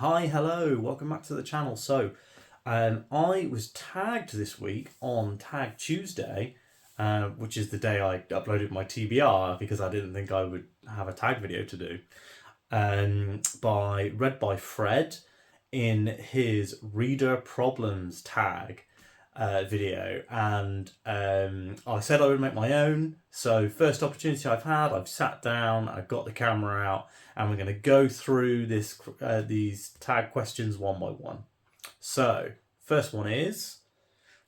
Hi, hello, welcome back to the channel. I was tagged this week on Tag Tuesday, which is the day I uploaded my TBR because I didn't think I would have a tag video to do, by Fred in his Reader Problems tag video, and I said I would make my own. So first opportunity I've had, I've sat down, I've got the camera out, and we're going to go through these tag questions one by one. So first one is,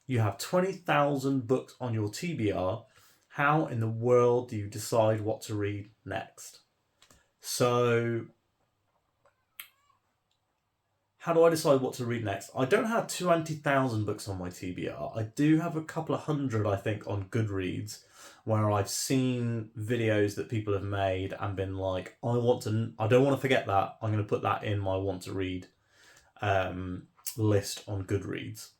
you have 20,000 books on your TBR. How in the world do you decide what to read next? So how do I decide what to read next? I don't have 20,000 books on my TBR. I do have a couple of hundred, I think, on Goodreads, where I've seen videos that people have made and been like, I don't want to forget that. I'm going to put that in my want to read list on Goodreads.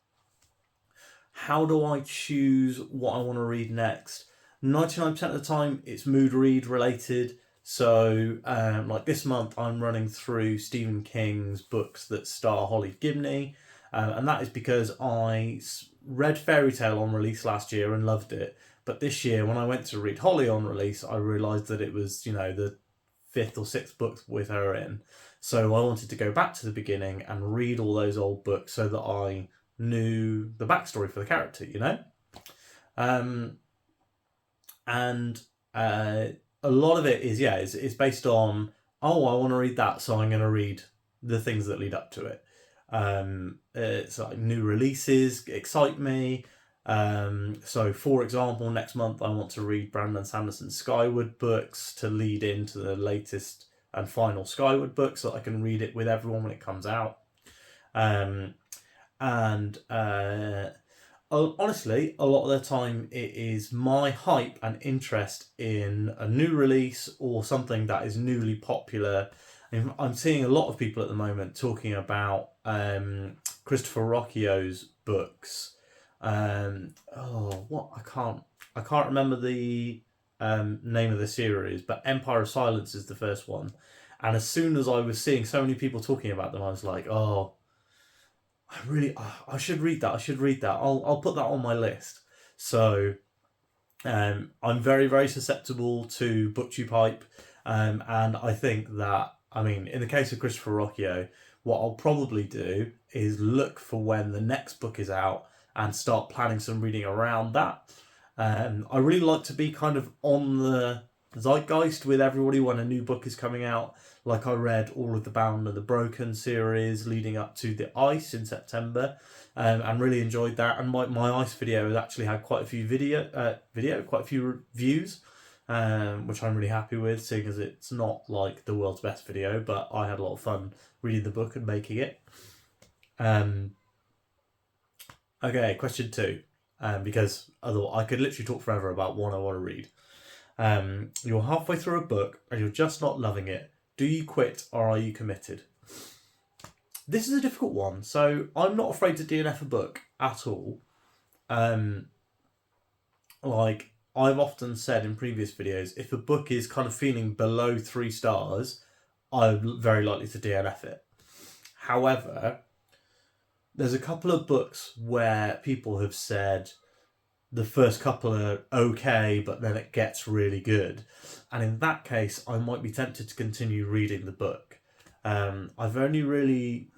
How do I choose what I want to read next? 99% of the time, it's mood read related. So, like this month, I'm running through Stephen King's books that star Holly Gibney, and that is because I read Fairy Tale on release last year and loved it. But this year, when I went to read Holly on release, I realised that it was, the 5th or 6th book with her in. So I wanted to go back to the beginning and read all those old books so that I knew the backstory for the character, a lot of it is based on, I want to read that, so I'm going to read the things that lead up to it. It's like new releases excite me. So for example, next month I want to read Brandon Sanderson's Skyward books to lead into the latest and final Skyward book so that I can read it with everyone when it comes out. Honestly, a lot of the time it is my hype and interest in a new release or something that is newly popular. I'm seeing a lot of people at the moment talking about Christopher Rocchio's books. I can't remember the name of the series, but Empire of Silence is the first one. And as soon as I was seeing so many people talking about them, I was like, I should read that. I'll put that on my list. So, I'm very, very susceptible to booktube hype. And I think that, in the case of Christopher Rocchio, what I'll probably do is look for when the next book is out and start planning some reading around that. I really like to be kind of on the zeitgeist with everybody when a new book is coming out. Like I read all of the Bound and the Broken series leading up to The Ice in September, and really enjoyed that. And my Ice video has actually had quite a few quite a few views, which I'm really happy with, seeing as it's not like the world's best video, but I had a lot of fun reading the book and making it. Okay, question 2, because otherwise I could literally talk forever about what I want to read. You're halfway through a book and you're just not loving it. Do you quit or are you committed? This is a difficult one. So I'm not afraid to DNF a book at all. Like I've often said in previous videos, if a book is kind of feeling below 3 stars, I'm very likely to DNF it. However, there's a couple of books where people have said the first couple are okay, but then it gets really good. And in that case, I might be tempted to continue reading the book. I've only really...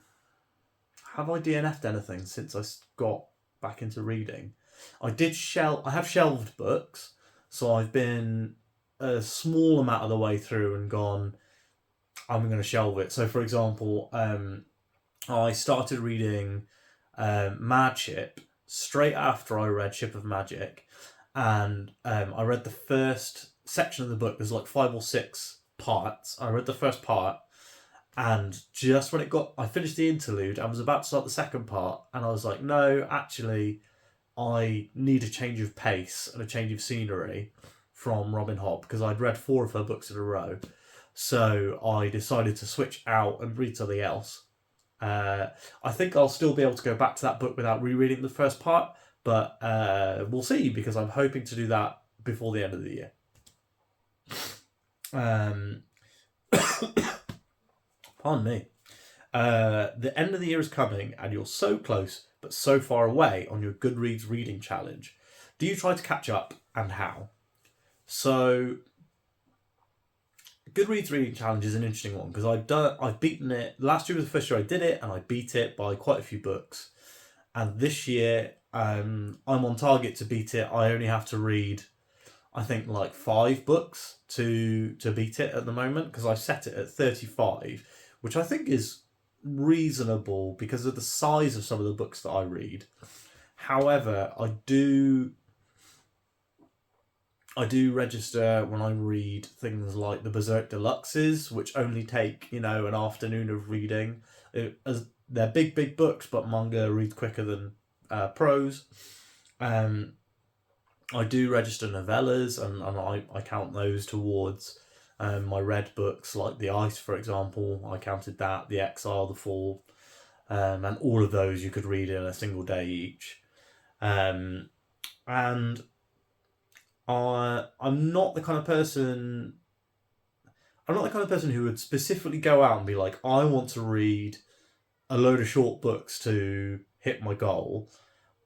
Have I DNF'd anything since I got back into reading? I have shelved books, so I've been a small amount of the way through and gone, I'm going to shelve it. So for example, I started reading Mad Ship straight after I read Ship of Magic, and I read the first section of the book. There's like 5 or 6 parts. I read the first part, and just when I finished the interlude, I was about to start the second part, and I was like, no, actually, I need a change of pace and a change of scenery from Robin Hobb, because I'd read 4 of her books in a row. So I decided to switch out and read something else. I think I'll still be able to go back to that book without rereading the first part, but we'll see, because I'm hoping to do that before the end of the year. Pardon me. The end of the year is coming, and you're so close but so far away on your Goodreads reading challenge. Do you try to catch up, and how? So, Goodreads reading challenge is an interesting one because I've beaten it. Last year was the first year I did it, and I beat it by quite a few books. And this year, I'm on target to beat it. I only have to read, I think, like 5 books to beat it at the moment, because I set it at 35, which I think is reasonable because of the size of some of the books that I read. However, I do register when I read things like the Berserk Deluxes, which only take, an afternoon of reading. They're big books, but manga reads quicker than prose. I do register novellas, and I count those towards my read books, like The Ice, for example. I counted that, The Exile, The Fall, and all of those you could read in a single day each. And I'm not the kind of person. I'm not the kind of person who would specifically go out and be like, I want to read a load of short books to hit my goal.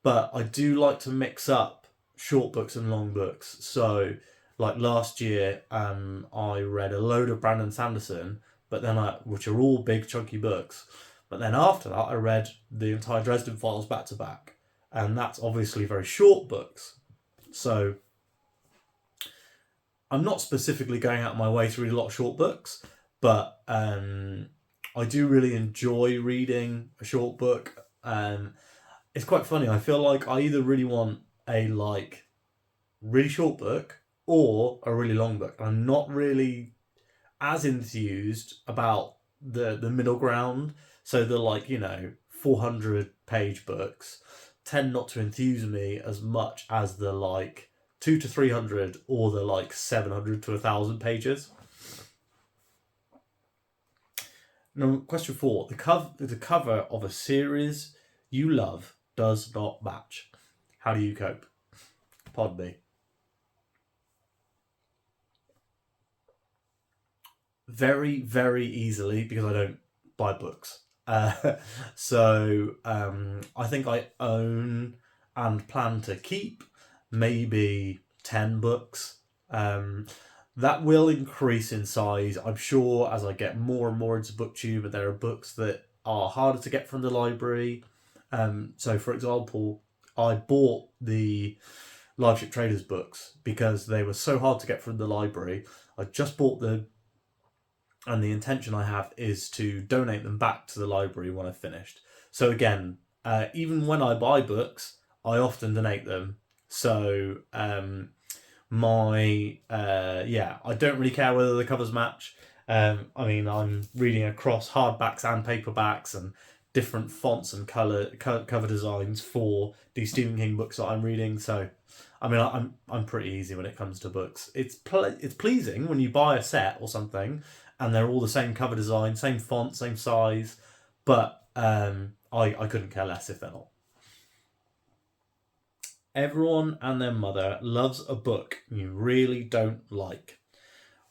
But I do like to mix up short books and long books. So, like last year, I read a load of Brandon Sanderson, but then which are all big chunky books. But then after that, I read the entire Dresden Files back to back, and that's obviously very short books. So I'm not specifically going out of my way to read a lot of short books, but I do really enjoy reading a short book. It's quite funny. I feel like I either really want a really short book or a really long book. I'm not really as enthused about the middle ground. So the 400-page books tend not to enthuse me as much as the 200 to 300 or the 700 to 1,000 pages. Now, question 4: the cover of a series you love does not match. How do you cope? Pardon me. Very, very easily, because I don't buy books. So I think I own and plan to keep maybe 10 books. That will increase in size, I'm sure, as I get more and more into BookTube. But there are books that are harder to get from the library. So, for example, I bought the Live Ship Traders books because they were so hard to get from the library. I just bought them, and the intention I have is to donate them back to the library when I've finished. So again, even when I buy books, I often donate them. So I don't really care whether the covers match. I'm reading across hardbacks and paperbacks and different fonts and cover designs for the Stephen King books that I'm reading. So, I'm pretty easy when it comes to books. It's pleasing when you buy a set or something, and they're all the same cover design, same font, same size. But I couldn't care less if they're not. Everyone and their mother loves a book you really don't like.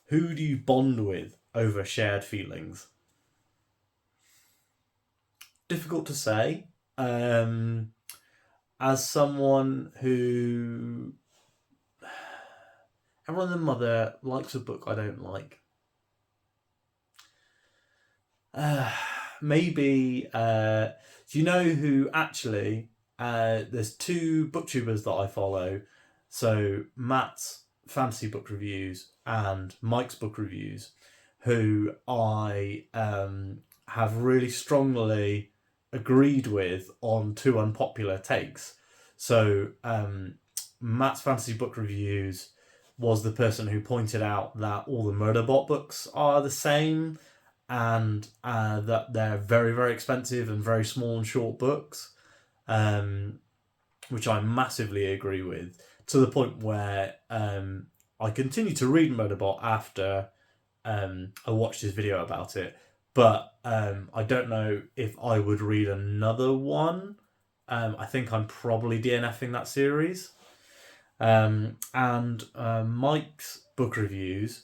Who do you bond with over shared feelings? Difficult to say. As someone who... Everyone and their mother likes a book I don't like. Maybe... do you know who actually... there's 2 booktubers that I follow. So Matt's fantasy book reviews and Mike's book reviews, who I have really strongly agreed with on 2 unpopular takes. So Matt's fantasy book reviews was the person who pointed out that all the Murderbot books are the same, and that they're very, very expensive and very small and short books. Which I massively agree with, to the point where I continue to read Murderbot after I watched his video about it. But I don't know if I would read another one. I think I'm probably DNFing that series. And Mike's book reviews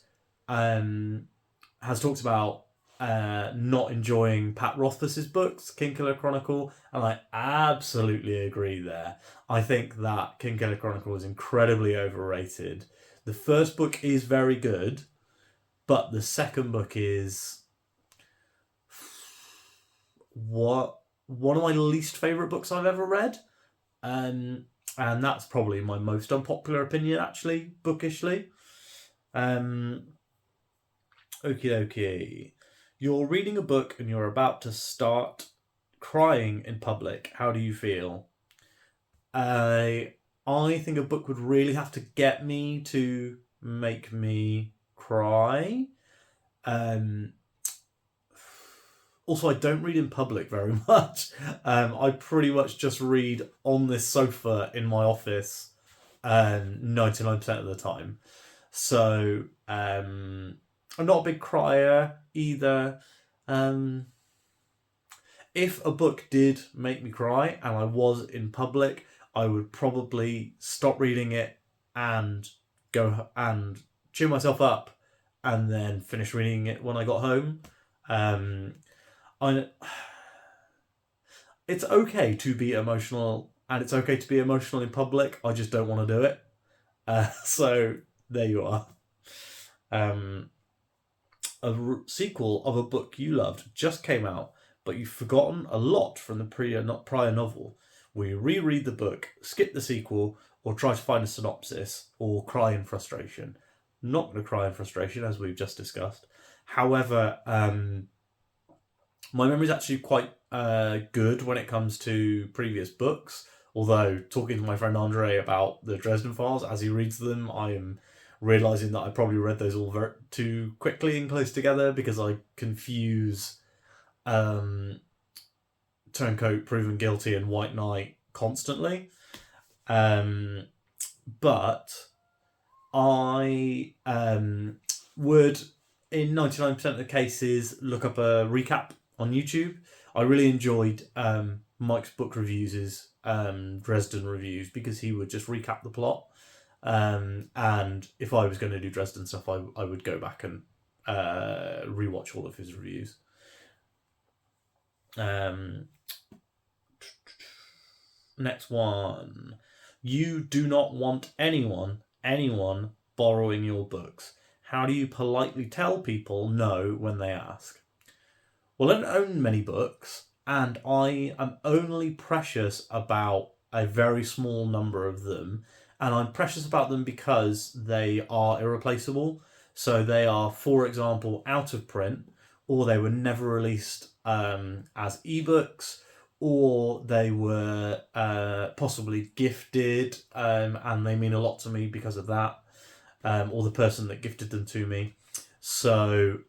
has talked about not enjoying Pat Rothfuss's books, Kingkiller Chronicle, and I absolutely agree there. I think that Kingkiller Chronicle is incredibly overrated. The first book is very good, but the second book is one of my least favourite books I've ever read. And that's probably my most unpopular opinion, actually, bookishly. Okie dokie. You're reading a book and you're about to start crying in public. How do you feel? I think a book would really have to get me to make me cry. Also, I don't read in public very much. I pretty much just read on this sofa in my office 99% of the time. So, I'm not a big crier either. If a book did make me cry and I was in public, I would probably stop reading it and go and cheer myself up and then finish reading it when I got home. It's okay to be emotional, and it's okay to be emotional in public. I just don't want to do it. So there you are. Sequel of a book you loved just came out, but you've forgotten a lot from the prior novel. Will you reread the book, skip the sequel, or try to find a synopsis, or cry in frustration? Not going to cry in frustration, as we've just discussed. However, my memory is actually quite good when it comes to previous books. Although, talking to my friend Andre about the Dresden Files, as he reads them, I am realising that I probably read those all too quickly and close together because I confuse Turncoat, Proven Guilty, and White Knight constantly. But I would, in 99% of the cases, look up a recap on YouTube. I really enjoyed Mike's book reviews, Dresden reviews, because he would just recap the plot. And if I was going to do Dresden stuff, I would go back and rewatch all of his reviews. Next one. You do not want anyone borrowing your books. How do you politely tell people no when they ask? Well, I don't own many books, and I am only precious about a very small number of them, and I'm precious about them because they are irreplaceable. So they are, for example, out of print, or they were never released as ebooks, or they were possibly gifted, and they mean a lot to me because of that, or the person that gifted them to me. So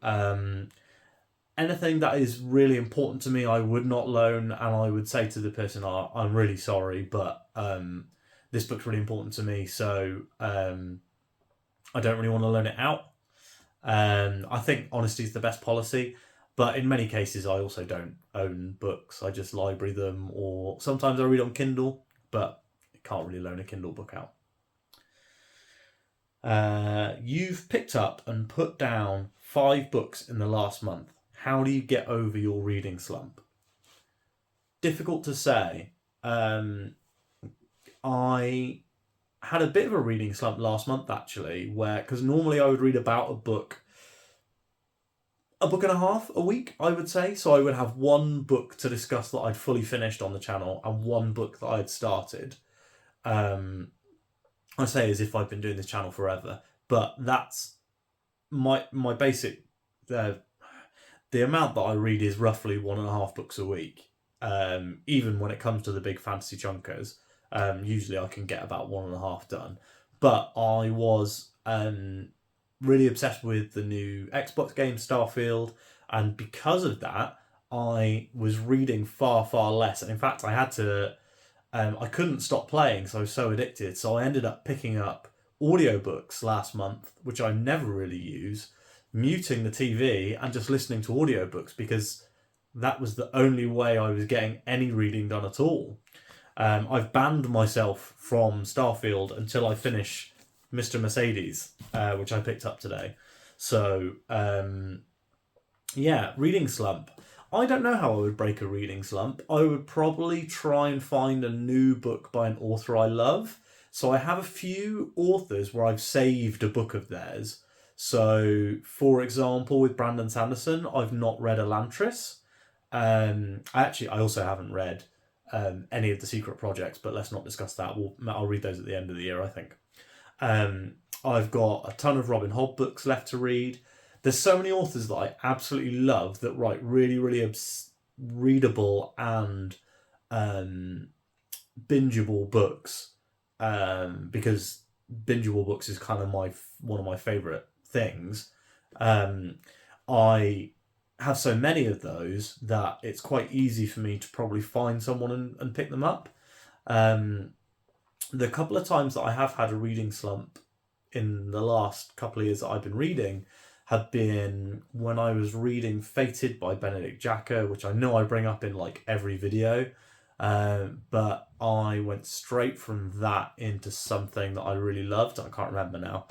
anything that is really important to me, I would not loan, and I would say to the person, oh, I'm really sorry, but this book's really important to me, so I don't really want to loan it out. I think honesty is the best policy, but in many cases I also don't own books. I just library them, or sometimes I read on Kindle, but I can't really loan a Kindle book out. You've picked up and put down 5 books in the last month. How do you get over your reading slump? Difficult to say. I had a bit of a reading slump last month, actually, because normally I would read about a book and a half a week, I would say. So I would have one book to discuss that I'd fully finished on the channel and one book that I had started. I say as if I've been doing this channel forever, but that's my basic. The amount that I read is roughly 1.5 books a week. Even when it comes to the big fantasy chunkers, usually I can get about 1.5 done. But I was really obsessed with the new Xbox game Starfield, and because of that, I was reading far, far less. And in fact, I had to. I couldn't stop playing, so I was so addicted. So I ended up picking up audiobooks last month, which I never really use, muting the TV and just listening to audiobooks because that was the only way I was getting any reading done at all. I've banned myself from Starfield until I finish Mr. Mercedes, which I picked up today. So Yeah, reading slump. I don't know how I would break a reading slump. I would probably try and find a new book by an author I love. So I have a few authors where I've saved a book of theirs. So, for example, with Brandon Sanderson, I've not read Elantris. I also haven't read any of the Secret Projects, but let's not discuss that. I'll read those at the end of the year, I think. Um, I've got a ton of Robin Hobb books left to read. There's so many authors that I absolutely love that write really, really readable and um, bingeable books. Because bingeable books is kind of one of my favorite things. I have so many of those that it's quite easy for me to probably find someone and pick them up. The couple of times that I have had a reading slump in the last couple of years that I've been reading have been when I was reading Fated by Benedict Jacka, which I know I bring up in like every video. But I went straight from that into something that I really loved. I can't remember now.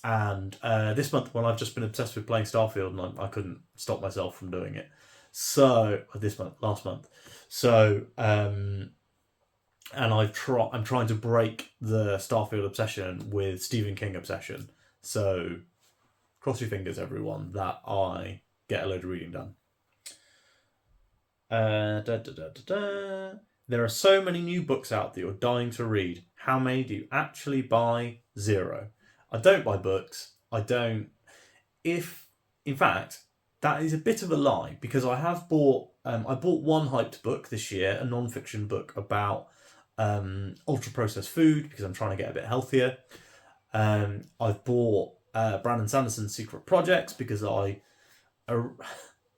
And this month, when I've just been obsessed with playing Starfield, and I couldn't stop myself from doing it. So last month. So and I'm trying to break the Starfield obsession with Stephen King obsession. So cross your fingers, everyone, that I get a load of reading done. There are so many new books out that you're dying to read. How many do you actually buy? 0. I don't buy books. I don't. In fact, that is a bit of a lie because I have bought. I bought one hyped book this year, a non-fiction book about ultra processed food because I'm trying to get a bit healthier. I've bought Brandon Sanderson's Secret Projects because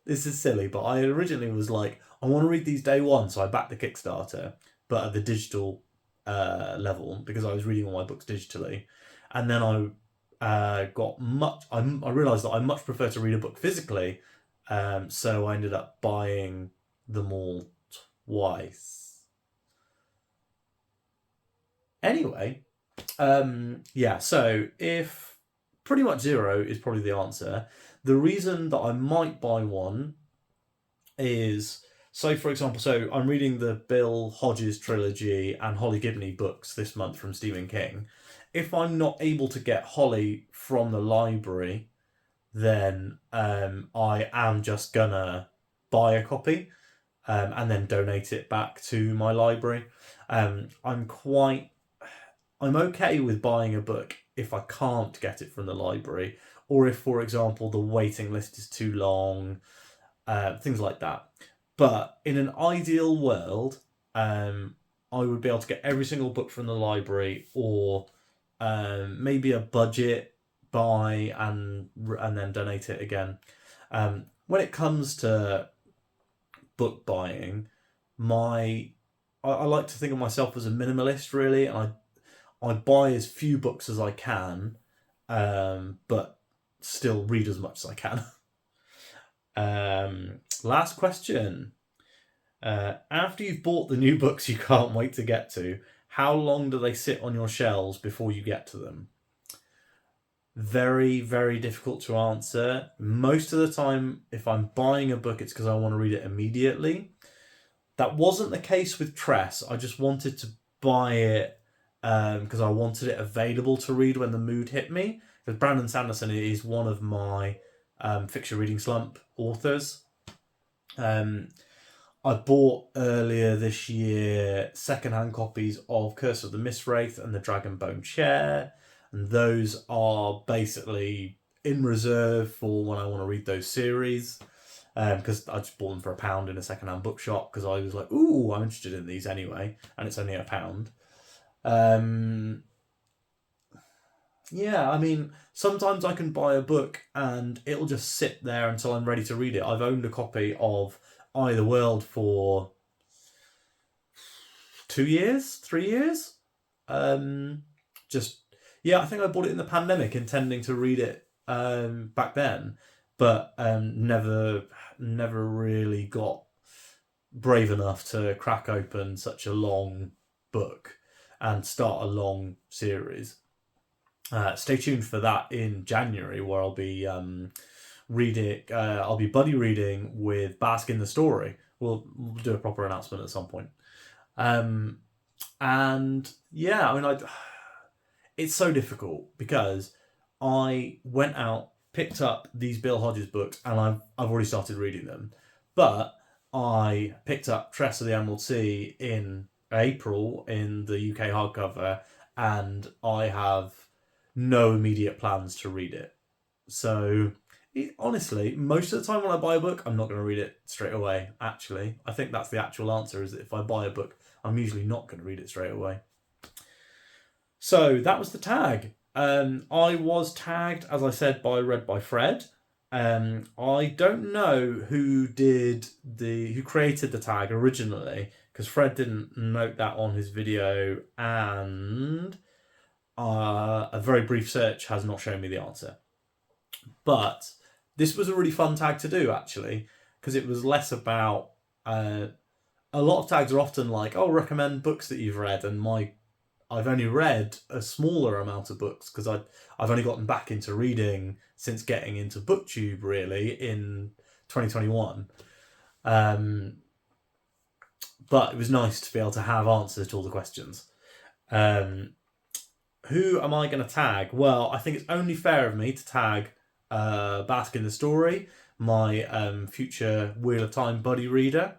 this is silly, but I originally was like, I want to read these day one, so I backed the Kickstarter, but at the digital level because I was reading all my books digitally, and then I realised that I much prefer to read a book physically, so I ended up buying them all twice. Anyway, so if pretty much 0 is probably the answer. The reason that I might buy one is, for example, I'm reading the Bill Hodges trilogy and Holly Gibney books this month from Stephen King. If I'm not able to get Holly from the library, then I am just gonna buy a copy and then donate it back to my library. I'm okay with buying a book if I can't get it from the library, or if, for example, the waiting list is too long, things like that. But in an ideal world, I would be able to get every single book from the library, or maybe a budget buy and then donate it again. When it comes to book buying, I like to think of myself as a minimalist, really, and I buy as few books as I can, but still read as much as I can. Last question. After you've bought the new books you can't wait to get to, how long do they sit on your shelves before you get to them? Very, very difficult to answer. Most of the time, if I'm buying a book, it's because I want to read it immediately. That wasn't the case with Tress. I just wanted to buy it because I wanted it available to read when the mood hit me. Because Brandon Sanderson is one of my fiction reading slump authors. I bought earlier this year secondhand copies of Curse of the Mistwraith and the Dragonbone Chair, and those are basically in reserve for when I want to read those series. Because I just bought them for £1 in a secondhand bookshop because I was like, ooh, I'm interested in these anyway, and it's only £1. Yeah, I mean, sometimes I can buy a book and it'll just sit there until I'm ready to read it. I've owned a copy of Eye of the World for 2 years, 3 years. I think I bought it in the pandemic, intending to read it back then, but never really got brave enough to crack open such a long book and start a long series. Stay tuned for that in January, where I'll be I'll be buddy reading with Bask in the Story. We'll do a proper announcement at some point. And yeah, I mean, it's so difficult because I went out, picked up these Bill Hodges books, and I've already started reading them. But I picked up Tress of the Emerald Sea in April in the UK hardcover, and I have no immediate plans to read it. So honestly, most of the time when I buy a book, I'm not going to read it straight away. Actually, I think that's the actual answer, is that if I buy a book, I'm usually not going to read it straight away. So that was the tag. I was tagged, as I said, by Read by Fred. I don't know who created the tag originally, because Fred didn't note that on his video, and a very brief search has not shown me the answer. But this was a really fun tag to do, actually, because it was less about... a lot of tags are often like, oh, recommend books that you've read, and I've only read a smaller amount of books because I've only gotten back into reading since getting into BookTube, really, in 2021. But it was nice to be able to have answers to all the questions. Who am I going to tag? Well, I think it's only fair of me to tag Bask in the Story, my future Wheel of Time buddy reader.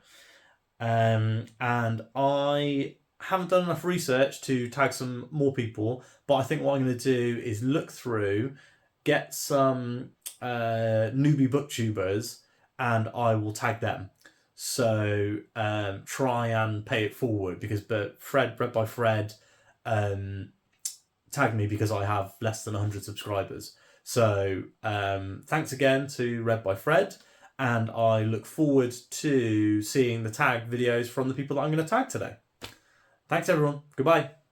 And I haven't done enough research to tag some more people, but I think what I'm going to do is look through, get some newbie booktubers, and I will tag them. So try and pay it forward, because Read by Fred tagged me because I have less than 100 subscribers. So thanks again to Read by Fred, and I look forward to seeing the tag videos from the people that I'm going to tag today. Thanks, everyone. Goodbye.